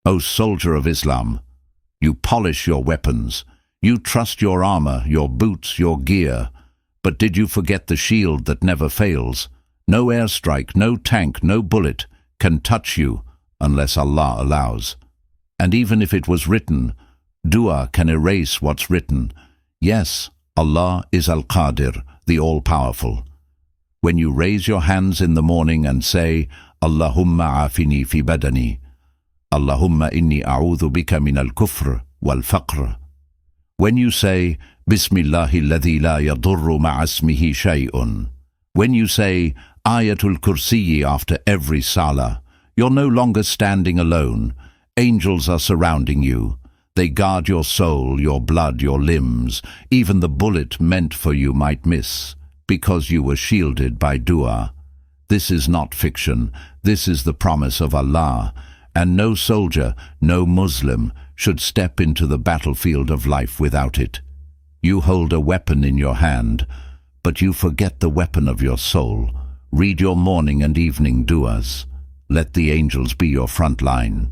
O soldier of Islam, you polish your weapons, you trust your armor, your boots, your gear, but did you forget the shield that never fails? No airstrike, no tank, no bullet can touch you unless Allah allows. And even if it was written, dua can erase what's written. Yes, Allah is Al-Qadir, the All-Powerful. When you raise your hands in the morning and say, Allahumma afini fi badani, Allahumma inni a'udhu bika min al-kufr wal-faqr. When you say, Bismillahi alladhi la yadurru ma'asmihi shay'un. When you say, Ayatul Kursiyi after every salah, you're no longer standing alone. Angels are surrounding you. They guard your soul, your blood, your limbs. Even the bullet meant for you might miss, because you were shielded by dua. This is not fiction. This is the promise of Allah. And no soldier, no Muslim, should step into the battlefield of life without it. You hold a weapon in your hand, but you forget the weapon of your soul. Read your morning and evening duas. Let the angels be your front line.